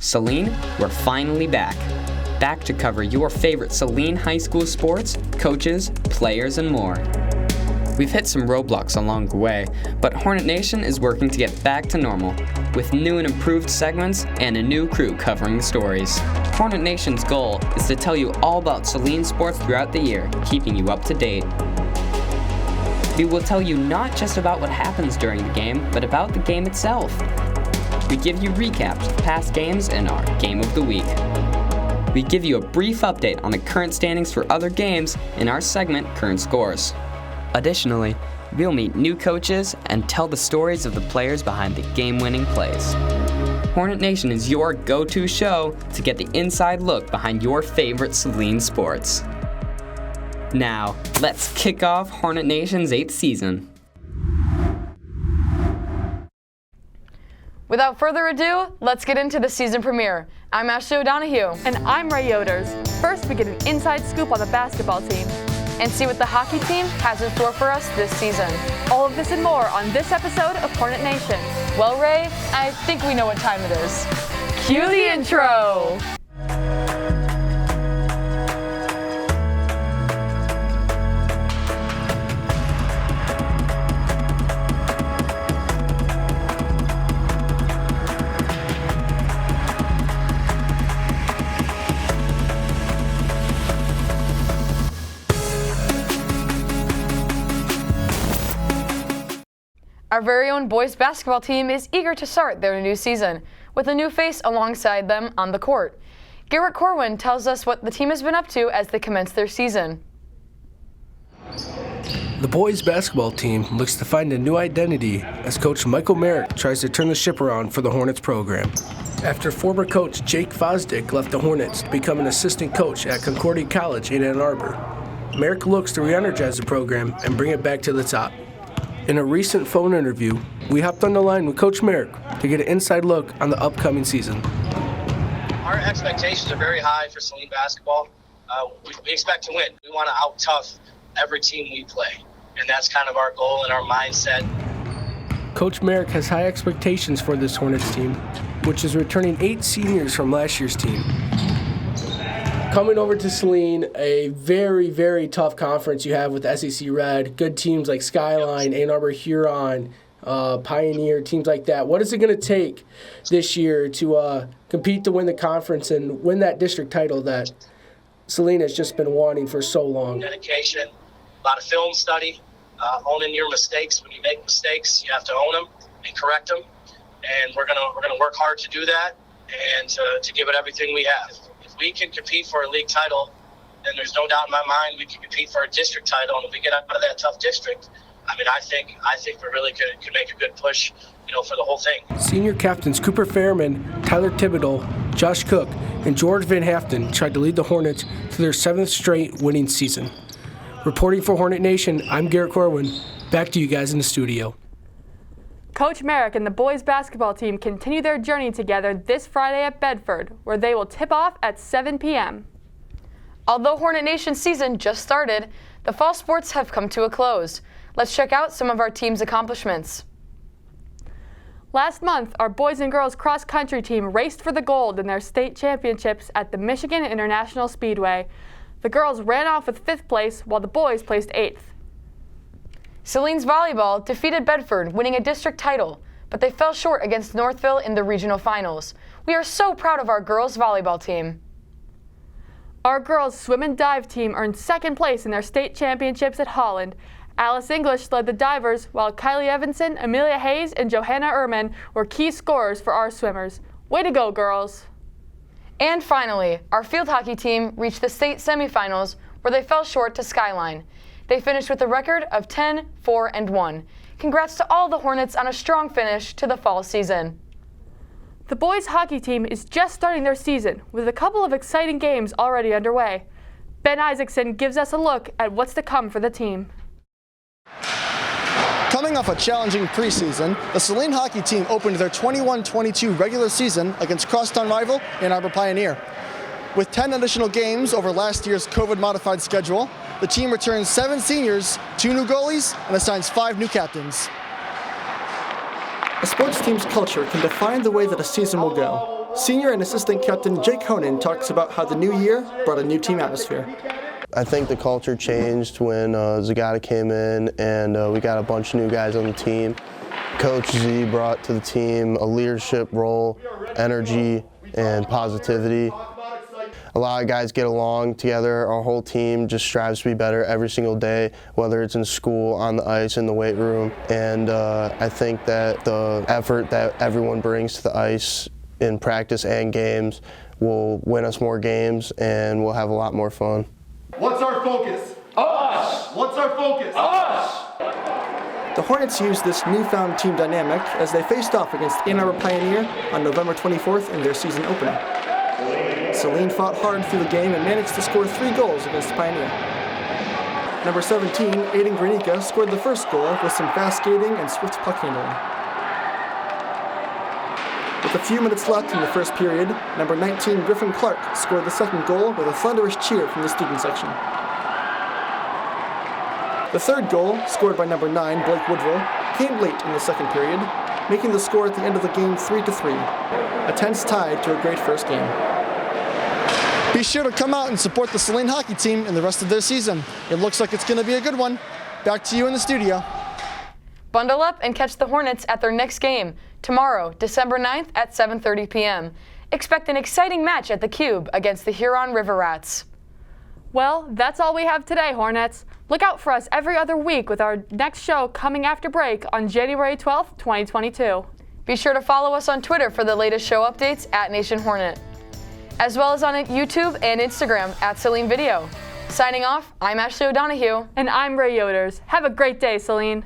Saline, we're finally back. Back to cover your favorite Saline High School sports, coaches, players, and more. We've hit some roadblocks along the way, but Hornet Nation is working to get back to normal, with new and improved segments and a new crew covering the stories. Hornet Nation's goal is to tell you all about Saline sports throughout the year, keeping you up to date. We will tell you not just about what happens during the game, but about the game itself. We give you recaps of past games and our Game of the Week. We give you a brief update on the current standings for other games in our segment, Current Scores. Additionally, we'll meet new coaches and tell the stories of the players behind the game-winning plays. Hornet Nation is your go-to show to get the inside look behind your favorite Saline sports. Now, let's kick off Hornet Nation's 8th season. Without further ado, let's get into the season premiere. I'm Ashley O'Donoghue. And I'm Ray Yoders. First, we get an inside scoop on the basketball team. And see what the hockey team has in store for us this season. All of this and more on this episode of Hornet Nation. Well, Ray, I think we know what time it is. Cue the intro! Our very own boys basketball team is eager to start their new season, with a new face alongside them on the court. Garrett Corwin tells us what the team has been up to as they commence their season. The boys basketball team looks to find a new identity as Coach Michael Merrick tries to turn the ship around for the Hornets program. After former coach Jake Fosdick left the Hornets to become an assistant coach at Concordia College in Ann Arbor, Merrick looks to re-energize the program and bring it back to the top. In a recent phone interview, we hopped on the line with Coach Merrick to get an inside look on the upcoming season. Our expectations are very high for Saline basketball. We expect to win. We want to out-tough every team we play, and that's kind of our goal and our mindset. Coach Merrick has high expectations for this Hornets team, which is returning 8 seniors from last year's team. Coming over to Saline, a very, very tough conference you have with SEC Red. Good teams like Skyline, Ann Arbor Huron, Pioneer, teams like that. What is it going to take this year to compete to win the conference and win that district title that Saline has just been wanting for so long? Dedication, a lot of film study, owning your mistakes. When you make mistakes, you have to own them and correct them. And we're gonna work hard to do that and to give it everything we have. If we can compete for a league title, then there's no doubt in my mind we can compete for a district title. And if we get out of that tough district, I mean, I think we really could make a good push, for the whole thing. Senior captains Cooper Fairman, Tyler Thibodeau, Josh Cook, and George Van Haften tried to lead the Hornets to their 7th straight winning season. Reporting for Hornet Nation, I'm Garrett Corwin. Back to you guys in the studio. Coach Merrick and the boys basketball team continue their journey together this Friday at Bedford, where they will tip off at 7 p.m. Although Hornet Nation's season just started, the fall sports have come to a close. Let's check out some of our team's accomplishments. Last month, our boys and girls cross-country team raced for the gold in their state championships at the Michigan International Speedway. The girls ran off with 5th place, while the boys placed 8th. Saline's volleyball defeated Bedford, winning a district title, but they fell short against Northville in the regional finals. We are so proud of our girls volleyball team. Our girls swim and dive team earned 2nd place in their state championships at Holland. Alice English led the divers, while Kylie Evanson, Amelia Hayes, and Johanna Ehrman were key scorers for our swimmers. Way to go, girls! And finally, our field hockey team reached the state semifinals, where they fell short to Skyline. They finished with a record of 10-4-1. Congrats to all the Hornets on a strong finish to the fall season. The boys hockey team is just starting their season, with a couple of exciting games already underway. Ben Isaacson gives us a look at what's to come for the team. Coming off a challenging preseason, the Saline hockey team opened their 21-22 regular season against crosstown rival Ann Arbor Pioneer. With 10 additional games over last year's COVID-modified schedule, the team returns 7 seniors, 2 new goalies, and assigns 5 new captains. A sports team's culture can define the way that a season will go. Senior and assistant captain Jake Honan talks about how the new year brought a new team atmosphere. I think the culture changed when Zagata came in and we got a bunch of new guys on the team. Coach Z brought to the team a leadership role, energy, and positivity. A lot of guys get along together. Our whole team just strives to be better every single day, whether it's in school, on the ice, in the weight room. And I think that the effort that everyone brings to the ice in practice and games will win us more games and we'll have a lot more fun. What's our focus? Us! What's our focus? Us! The Hornets used this newfound team dynamic as they faced off against Ann Arbor Pioneer on November 24th in their season opener. Saline fought hard through the game and managed to score 3 goals against Pioneer. Number 17, Aiden Granica, scored the first goal with some fast skating and swift puck handling. With a few minutes left in the first period, number 19, Griffin Clark, scored the second goal with a thunderous cheer from the student section. The third goal, scored by number 9, Blake Woodville, came late in the second period, making the score at the end of the game 3-3. A tense tie to a great first game. Be sure to come out and support the Saline hockey team in the rest of their season. It looks like it's going to be a good one. Back to you in the studio. Bundle up and catch the Hornets at their next game, tomorrow, December 9th at 7:30 p.m. Expect an exciting match at the Cube against the Huron River Rats. Well, that's all we have today, Hornets. Look out for us every other week with our next show coming after break on January 12th, 2022. Be sure to follow us on Twitter for the latest show updates at Nation Hornet, as well as on YouTube and Instagram at Saline Video. Signing off, I'm Ashley O'Donohue. And I'm Ray Yoders. Have a great day, Saline.